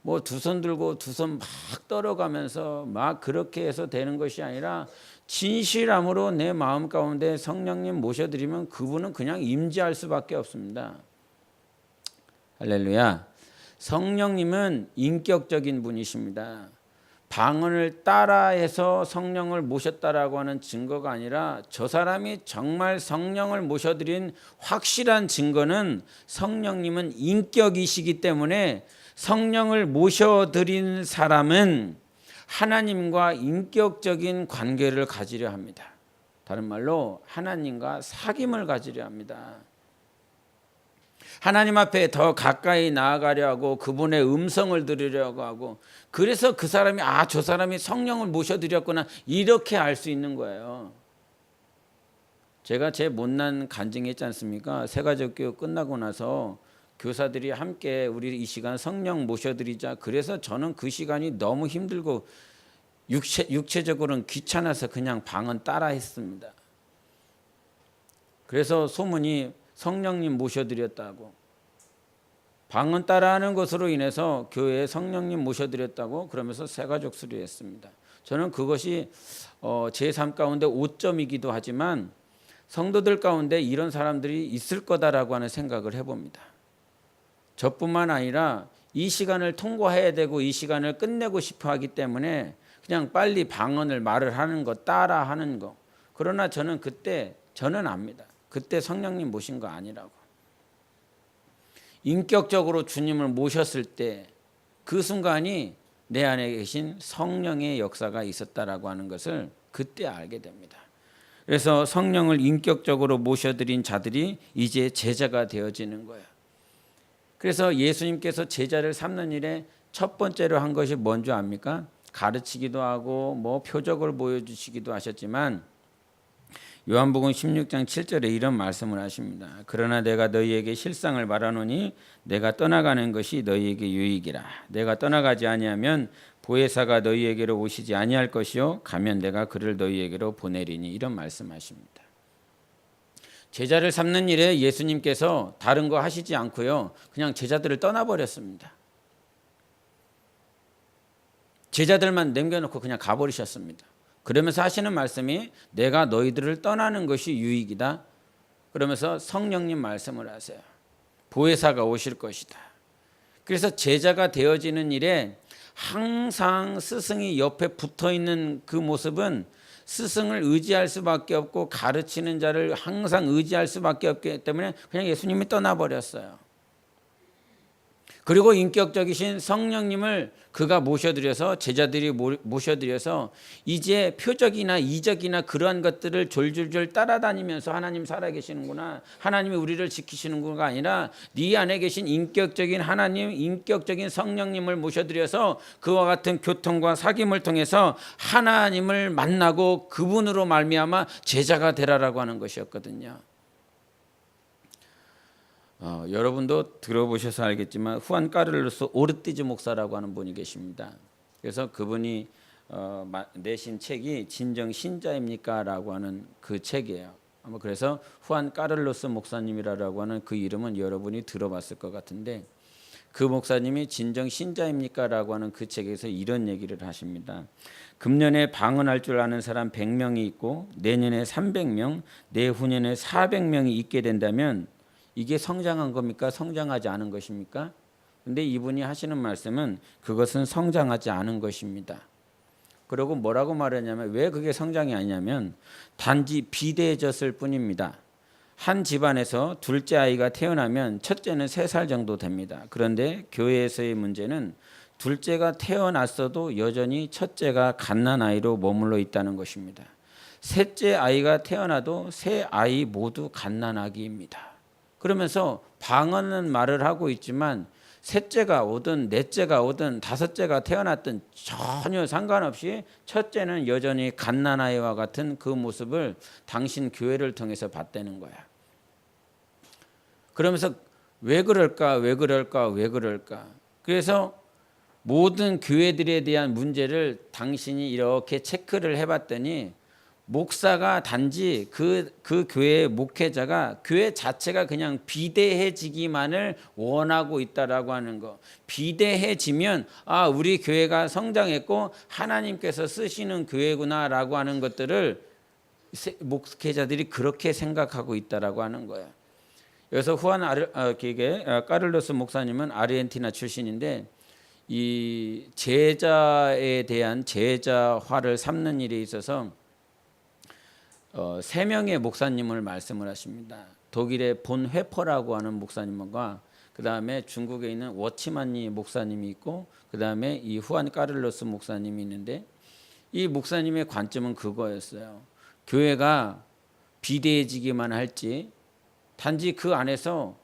뭐 두 손 들고 두 손 막 떨어가면서 막 그렇게 해서 되는 것이 아니라 진실함으로 내 마음 가운데 성령님 모셔드리면 그분은 그냥 임재할 수밖에 없습니다. 할렐루야. 성령님은 인격적인 분이십니다. 방언을 따라해서 성령을 모셨다라고 하는 증거가 아니라 저 사람이 정말 성령을 모셔드린 확실한 증거는 성령님은 인격이시기 때문에 성령을 모셔드린 사람은 하나님과 인격적인 관계를 가지려 합니다. 다른 말로 하나님과 사귐을 가지려 합니다. 하나님 앞에 더 가까이 나아가려 하고 그분의 음성을 들으려고 하고 그래서 그 사람이 저 사람이 성령을 모셔드렸구나 이렇게 알 수 있는 거예요. 제가 제 못난 간증했지 않습니까? 새가족교육 끝나고 나서 교사들이 함께 우리 이 시간 성령 모셔드리자. 그래서 저는 그 시간이 너무 힘들고 육체적으로는 귀찮아서 그냥 방언 따라 했습니다. 그래서 소문이 성령님 모셔드렸다고, 방언 따라하는 것으로 인해서 교회에 성령님 모셔드렸다고 그러면서 새가족 수료했습니다. 저는 그것이 제 삶 가운데 오점이기도 하지만 성도들 가운데 이런 사람들이 있을 거다라고 하는 생각을 해봅니다. 저뿐만 아니라 이 시간을 통과해야 되고 이 시간을 끝내고 싶어 하기 때문에 그냥 빨리 방언을 말을 하는 거 따라하는 거. 그러나 저는 저는 압니다. 그때 성령님 모신 거 아니라고. 인격적으로 주님을 모셨을 때 그 순간이 내 안에 계신 성령의 역사가 있었다라고 하는 것을 그때 알게 됩니다. 그래서 성령을 인격적으로 모셔드린 자들이 이제 제자가 되어지는 거예요. 그래서 예수님께서 제자를 삼는 일에 첫 번째로 한 것이 뭔지 압니까? 가르치기도 하고 뭐 표적을 보여주시기도 하셨지만 요한복음 16장 7절에 이런 말씀을 하십니다. 그러나 내가 너희에게 실상을 말하노니 내가 떠나가는 것이 너희에게 유익이라. 내가 떠나가지 아니하면 보혜사가 너희에게로 오시지 아니할 것이요 가면 내가 그를 너희에게로 보내리니. 이런 말씀하십니다. 제자를 삼는 일에 예수님께서 다른 거 하시지 않고요. 그냥 제자들을 떠나버렸습니다. 제자들만 남겨놓고 그냥 가버리셨습니다. 그러면서 하시는 말씀이 내가 너희들을 떠나는 것이 유익이다. 그러면서 성령님 말씀을 하세요. 보혜사가 오실 것이다. 그래서 제자가 되어지는 일에 항상 스승이 옆에 붙어있는 그 모습은 스승을 의지할 수밖에 없고 가르치는 자를 항상 의지할 수밖에 없기 때문에 그냥 예수님이 떠나버렸어요. 그리고 인격적이신 성령님을 그가 모셔드려서 제자들이 모셔드려서 이제 표적이나 이적이나 그러한 것들을 졸졸졸 따라다니면서 하나님 살아계시는구나, 하나님이 우리를 지키시는구나가 아니라 네 안에 계신 인격적인 하나님, 인격적인 성령님을 모셔드려서 그와 같은 교통과 사귐을 통해서 하나님을 만나고 그분으로 말미암아 제자가 되라라고 하는 것이었거든요. 여러분도 들어보셔서 알겠지만 후안 까를로스 오르티즈 목사라고 하는 분이 계십니다. 그래서 그분이 내신 책이 진정 신자입니까? 라고 하는 그 책이에요. 그래서 후안 까를로스 목사님이라고 하는 그 이름은 여러분이 들어봤을 것 같은데 그 목사님이 진정 신자입니까? 라고 하는 그 책에서 이런 얘기를 하십니다. 금년에 방언할 줄 아는 사람 100명이 있고 내년에 300명, 내후년에 400명이 있게 된다면 이게 성장한 겁니까? 성장하지 않은 것입니까? 근데 이분이 하시는 말씀은 그것은 성장하지 않은 것입니다. 그리고 뭐라고 말하냐면 왜 그게 성장이 아니냐면 단지 비대해졌을 뿐입니다. 한 집안에서 둘째 아이가 태어나면 첫째는 3살 정도 됩니다. 그런데 교회에서의 문제는 둘째가 태어났어도 여전히 첫째가 갓난아이로 머물러 있다는 것입니다. 셋째 아이가 태어나도 세 아이 모두 갓난아기입니다. 그러면서 방언은 말을 하고 있지만 셋째가 오든 넷째가 오든 다섯째가 태어났든 전혀 상관없이 첫째는 여전히 갓난아이와 같은 그 모습을 당신 교회를 통해서 봤다는 거야. 그러면서 왜 그럴까? 그래서 모든 교회들에 대한 문제를 당신이 이렇게 체크를 해봤더니 목사가 단지 그 교회의 목회자가 교회 자체가 그냥 비대해지기만을 원하고 있다라고 하는 거. 비대해지면 아, 우리 교회가 성장했고 하나님께서 쓰시는 교회구나라고 하는 것들을 목회자들이 그렇게 생각하고 있다라고 하는 거예요. 여기서 까를로스 목사님은 아르헨티나 출신인데 이 제자에 대한 제자화를 삼는 일에 있어서 세 명의 목사님을 말씀을 하십니다. 독일의 본 회퍼라고 하는 목사님과 그 다음에 중국에 있는 워치만니 목사님이 있고 그 다음에 이 후안 까를로스 목사님이 있는데 이 목사님의 관점은 그거였어요. 교회가 비대해지기만 할지 단지 그 안에서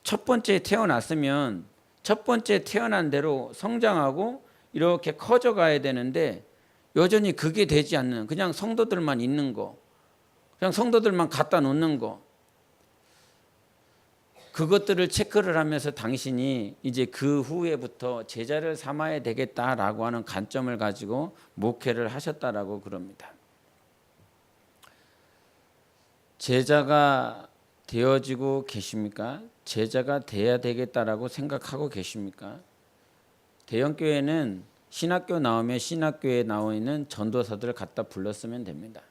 첫 번째 태어났으면 첫 번째 태어난 대로 성장하고 이렇게 커져가야 되는데 여전히 그게 되지 않는 그냥 성도들만 있는 거, 그냥 성도들만 갖다 놓는 거, 그것들을 체크를 하면서 당신이 이제 그 후에부터 제자를 삼아야 되겠다라고 하는 관점을 가지고 목회를 하셨다라고 그럽니다. 제자가 되어지고 계십니까? 제자가 돼야 되겠다라고 생각하고 계십니까? 대형교회는 신학교 나오면 신학교에 나와 있는 전도사들을 갖다 불렀으면 됩니다.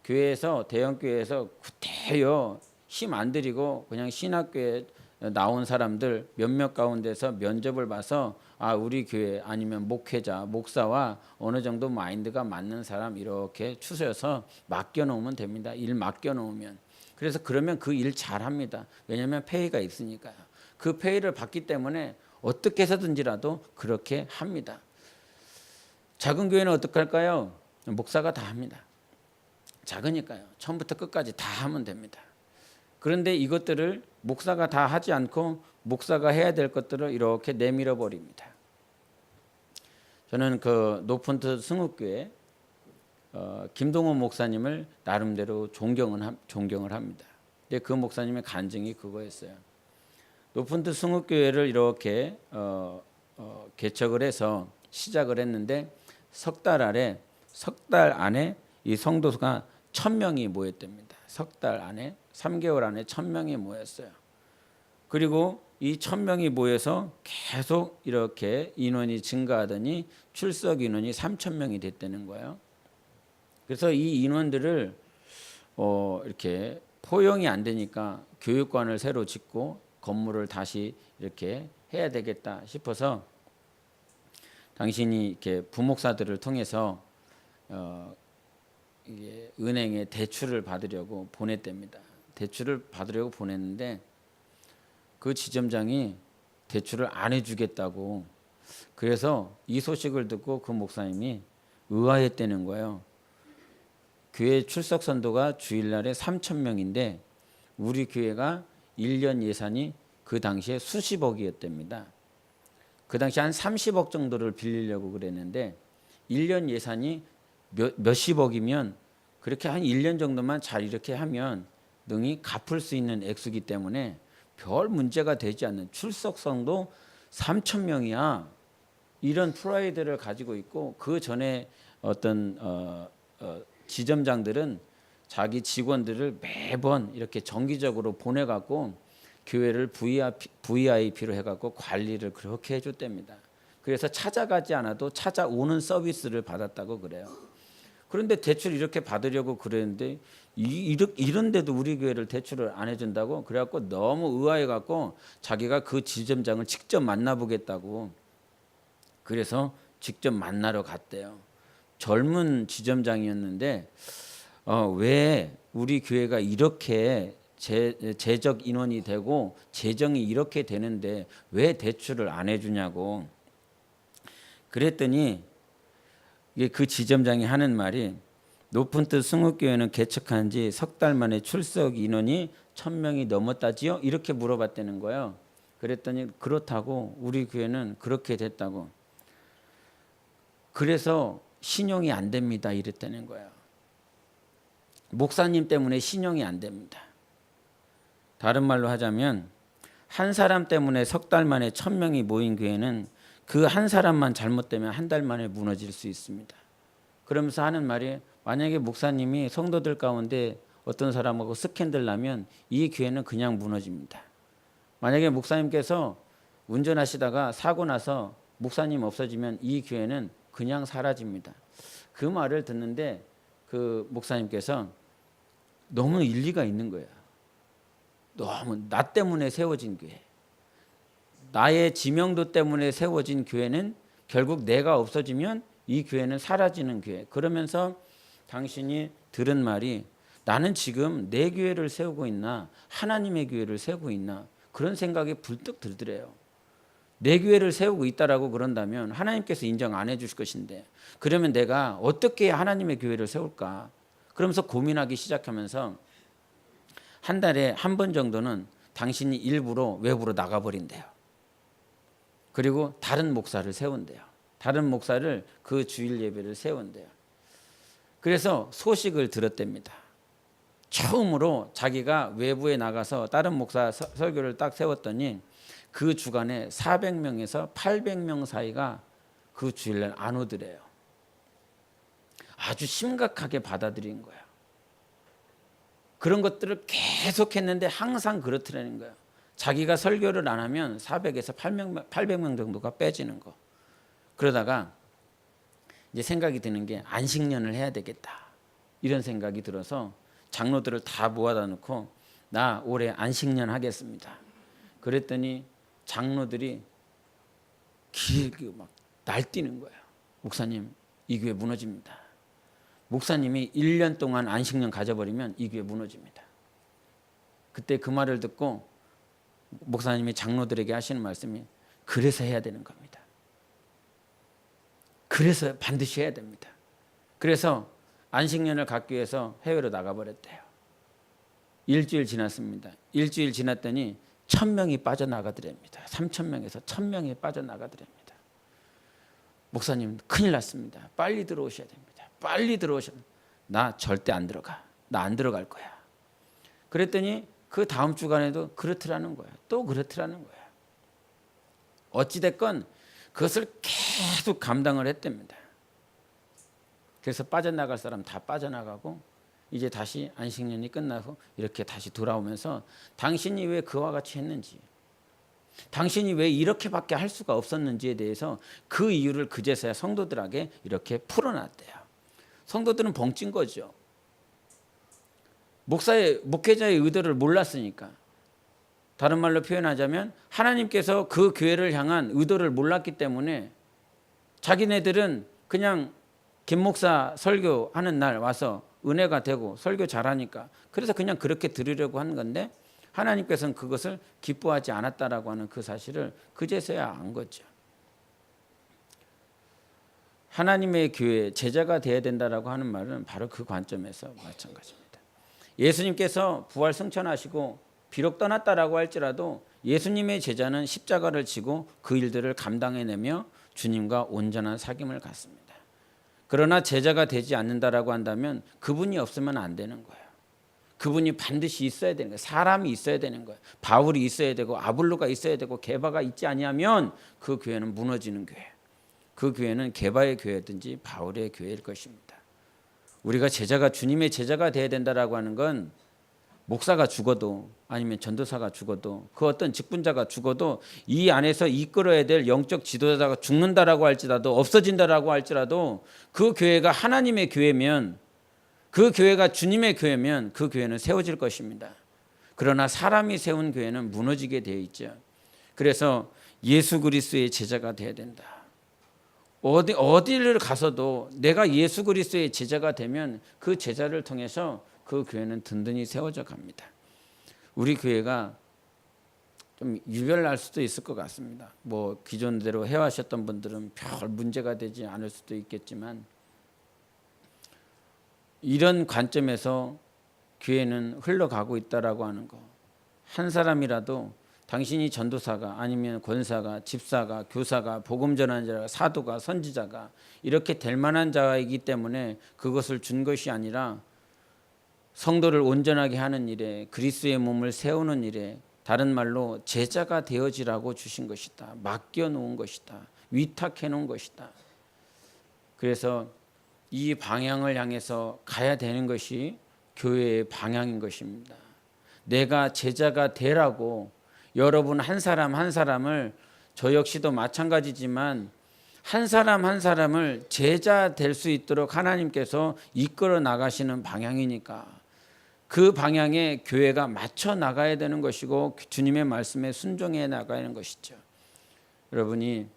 교회에서 대형교회에서 구태여 힘 안 들이고 그냥 신학교에 나온 사람들 몇몇 가운데서 면접을 봐서 아, 우리 교회 아니면 목회자, 목사와 어느 정도 마인드가 맞는 사람 이렇게 추려서 맡겨놓으면 됩니다. 일 맡겨놓으면. 그래서 그러면 그 일 잘합니다. 왜냐하면 페이가 있으니까요. 그 페이를 받기 때문에 어떻게 해서든지라도 그렇게 합니다. 작은 교회는 어떻게 할까요? 목사가 다 합니다. 작으니까요. 처음부터 끝까지 다 하면 됩니다. 그런데 이것들을 목사가 다 하지 않고 목사가 해야 될 것들을 이렇게 내밀어 버립니다. 저는 그 노폰트 승욱교회 김동원 목사님을 나름대로 존경을 합니다. 근데 그 목사님의 간증이 그거였어요. 노폰트 승욱교회를 이렇게 개척을 해서 시작을 했는데 석 달 안에 이 성도가 1,000명이 모였답니다. 석 달 안에 3개월 안에 1,000명이 모였어요. 그리고 이 1,000명이 모여서 계속 이렇게 인원이 증가하더니 출석 인원이 3,000명이 됐다는 거예요. 그래서 이 인원들을 이렇게 포용이 안 되니까 교육관을 새로 짓고 건물을 다시 이렇게 해야 되겠다 싶어서 당신이 이렇게 부목사들을 통해서 이게 은행에 대출을 받으려고 보냈답니다. 대출을 받으려고 보냈는데 그 지점장이 대출을 안 해주겠다고. 그래서 이 소식을 듣고 그 목사님이 의아했다는 거예요. 교회 출석 선도가 주일날에 3,000명인데 우리 교회가 1년 예산이 그 당시에 수십억이었답니다. 그 당시 한 30억 정도를 빌리려고 그랬는데 1년 예산이 몇십억이면 그렇게 한 1년 정도만 잘 이렇게 하면 능히 갚을 수 있는 액수기 때문에 별 문제가 되지 않는 출석성도 3,000명이야. 이런 프라이드를 가지고 있고 그 전에 어떤 지점장들은 자기 직원들을 매번 이렇게 정기적으로 보내갖고 교회를 VIP로 해갖고 관리를 그렇게 해줬답니다. 그래서 찾아가지 않아도 찾아오는 서비스를 받았다고 그래요. 그런데 대출 이렇게 받으려고 그랬는데 이런데도 우리 교회를 대출을 안 해준다고 그래갖고 너무 의아해갖고 자기가 그 지점장을 직접 만나보겠다고 그래서 직접 만나러 갔대요. 젊은 지점장이었는데 왜 우리 교회가 이렇게 재적 인원이 되고 재정이 이렇게 되는데 왜 대출을 안 해주냐고 그랬더니 이게 그 지점장이 하는 말이 노폰트 승욱교회는 개척한 지 석 달 만에 출석 인원이 1,000명이 넘었다지요? 이렇게 물어봤다는 거예요. 그랬더니 그렇다고 우리 교회는 그렇게 됐다고. 그래서 신용이 안 됩니다. 이랬다는 거예요. 목사님 때문에 신용이 안 됩니다. 다른 말로 하자면 한 사람 때문에 석 달 만에 1,000명이 모인 교회는 그 한 사람만 잘못되면 한 달 만에 무너질 수 있습니다. 그러면서 하는 말이 만약에 목사님이 성도들 가운데 어떤 사람하고 스캔들 나면 이 교회는 그냥 무너집니다. 만약에 목사님께서 운전하시다가 사고 나서 목사님 없어지면 이 교회는 그냥 사라집니다. 그 말을 듣는데 그 목사님께서 너무 일리가 있는 거예요. 너무 나 때문에 세워진 교회, 나의 지명도 때문에 세워진 교회는 결국 내가 없어지면 이 교회는 사라지는 교회. 그러면서 당신이 들은 말이 나는 지금 내 교회를 세우고 있나 하나님의 교회를 세우고 있나 그런 생각이 불뚝 들더래요. 내 교회를 세우고 있다라고 그런다면 하나님께서 인정 안 해주실 것인데 그러면 내가 어떻게 하나님의 교회를 세울까? 그러면서 고민하기 시작하면서 한 달에 한 번 정도는 당신이 일부러 외부로 나가버린대요. 그리고 다른 목사를 세운대요. 다른 목사를 그 주일 예배를 세운대요. 그래서 소식을 들었답니다. 처음으로 자기가 외부에 나가서 다른 목사 설교를 딱 세웠더니 그 주간에 400명에서 800명 사이가 그 주일날 안 오더래요. 아주 심각하게 받아들인 거예요. 그런 것들을 계속 했는데 항상 그렇더라는 거예요. 자기가 설교를 안 하면 400에서 800명 정도가 빼지는 거. 그러다가 이제 생각이 드는 게 안식년을 해야 되겠다. 이런 생각이 들어서 장로들을 다 모아다 놓고 나 올해 안식년 하겠습니다. 그랬더니 장로들이 길게 막 날뛰는 거예요. 목사님, 이 교회 무너집니다. 목사님이 1년 동안 안식년 가져버리면 이 교회 무너집니다. 그때 그 말을 듣고 목사님이 장로들에게 하시는 말씀이 그래서 해야 되는 겁니다. 그래서 반드시 해야 됩니다. 그래서 안식년을 갖기 위해서 해외로 나가버렸대요. 일주일 지났습니다. 일주일 지났더니 1000명이 빠져나가더랍니다. 3000명에서 1000명이 빠져나가더랍니다. 목사님 큰일 났습니다. 빨리 들어오셔야 됩니다. 빨리 들어오셔야 됩니다. 나 절대 안 들어가. 나 안 들어갈 거야. 그랬더니 그 다음 주간에도 그렇더라는 거예요. 또 그렇더라는 거예요. 어찌됐건 그것을 계속 감당을 했답니다. 그래서 빠져나갈 사람 다 빠져나가고 이제 다시 안식년이 끝나고 이렇게 다시 돌아오면서 당신이 왜 그와 같이 했는지, 당신이 왜 이렇게밖에 할 수가 없었는지에 대해서 그 이유를 그제서야 성도들에게 이렇게 풀어놨대요. 성도들은 벙찐 거죠. 목회자의 의도를 몰랐으니까. 다른 말로 표현하자면 하나님께서 그 교회를 향한 의도를 몰랐기 때문에 자기네들은 그냥 김 목사 설교하는 날 와서 은혜가 되고 설교 잘하니까 그래서 그냥 그렇게 들으려고 하는 건데 하나님께서는 그것을 기뻐하지 않았다라고 하는 그 사실을 그제서야 안 거죠. 하나님의 교회 제자가 되어야 된다라고 하는 말은 바로 그 관점에서 마찬가지입니다. 예수님께서 부활 승천하시고 비록 떠났다라고 할지라도 예수님의 제자는 십자가를 지고 그 일들을 감당해내며 주님과 온전한 사귐을 갖습니다. 그러나 제자가 되지 않는다라고 한다면 그분이 없으면 안 되는 거예요. 그분이 반드시 있어야 되는 거예요. 사람이 있어야 되는 거예요. 바울이 있어야 되고 아볼로가 있어야 되고 게바가 있지 아니하면 그 교회는 무너지는 교회. 그 교회는 게바의 교회든지 바울의 교회일 것입니다. 우리가 주님의 제자가 되어야 된다라고 하는 건 목사가 죽어도 아니면 전도사가 죽어도 그 어떤 직분자가 죽어도 이 안에서 이끌어야 될 영적 지도자가 죽는다라고 할지라도 없어진다라고 할지라도 그 교회가 하나님의 교회면 그 교회가 주님의 교회면 그 교회는 세워질 것입니다. 그러나 사람이 세운 교회는 무너지게 되어 있죠. 그래서 예수 그리스도의 제자가 되어야 된다. 어디를 가서도 내가 예수 그리스도의 제자가 되면 그 제자를 통해서 그 교회는 든든히 세워져 갑니다. 우리 교회가 좀 유별날 수도 있을 것 같습니다. 뭐 기존대로 해왔었던 분들은 별 문제가 되지 않을 수도 있겠지만 이런 관점에서 교회는 흘러가고 있다라고 하는 거. 한 사람이라도 당신이 전도사가 아니면 권사가 집사가 교사가 복음 전환자가 사도가 선지자가 이렇게 될 만한 자이기 때문에 그것을 준 것이 아니라 성도를 온전하게 하는 일에 그리스도의 몸을 세우는 일에 다른 말로 제자가 되어지라고 주신 것이다. 맡겨놓은 것이다. 위탁해 놓은 것이다. 그래서 이 방향을 향해서 가야 되는 것이 교회의 방향인 것입니다. 내가 제자가 되라고 여러분 한 사람 한 사람을, 저 역시도 마찬가지지만 한 사람 한 사람을 제자 될 수 있도록 하나님께서 이끌어 나가시는 방향이니까 그 방향에 교회가 맞춰 나가야 되는 것이고 주님의 말씀에 순종해 나가야 하는 것이죠. 여러분이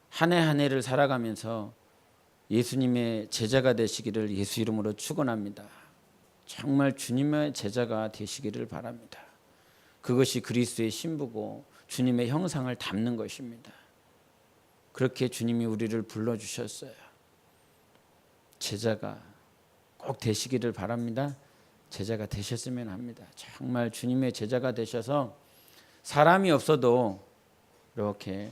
한 해 한 해를 살아가면서 예수님의 제자가 되시기를 예수 이름으로 축원합니다. 정말 주님의 제자가 되시기를 바랍니다. 그것이 그리스도의 신부고 주님의 형상을 담는 것입니다. 그렇게 주님이 우리를 불러주셨어요. 제자가 꼭 되시기를 바랍니다. 제자가 되셨으면 합니다. 정말 주님의 제자가 되셔서 사람이 없어도 이렇게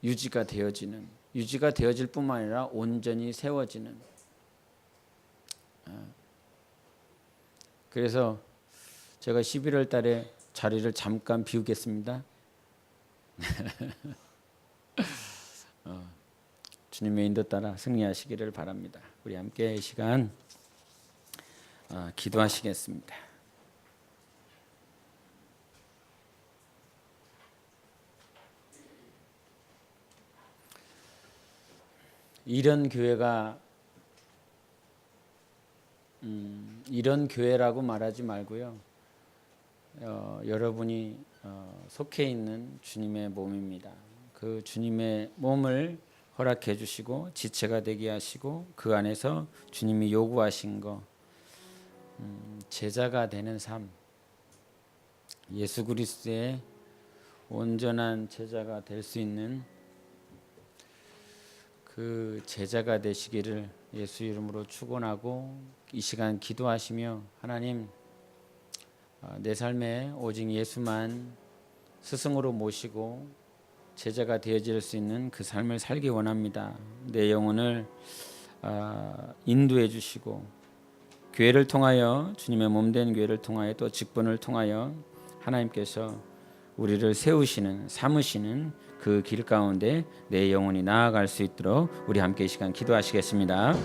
유지가 되어질 뿐만 아니라 온전히 세워지는. 그래서 제가 11월 달에 자리를 잠깐 비우겠습니다. 주님의 인도 따라 승리하시기를 바랍니다. 우리 함께 이 시간 기도하시겠습니다. 이런 교회가 이런 교회라고 말하지 말고요. 여러분이 속해 있는 주님의 몸입니다. 그 주님의 몸을 허락해 주시고 지체가 되게 하시고 그 안에서 주님이 요구하신 거, 제자가 되는 삶, 예수 그리스도의 온전한 제자가 될 수 있는 그 제자가 되시기를 예수 이름으로 축원하고 이 시간 기도하시며, 하나님, 내 삶에 오직 예수만 스승으로 모시고 제자가 되어질 수 있는 그 삶을 살기 원합니다. 내 영혼을 인도해 주시고 교회를 통하여, 주님의 몸된 교회를 통하여, 또 직분을 통하여 하나님께서 우리를 세우시는, 삼으시는 그 길 가운데 내 영혼이 나아갈 수 있도록 우리 함께 이 시간 기도하시겠습니다.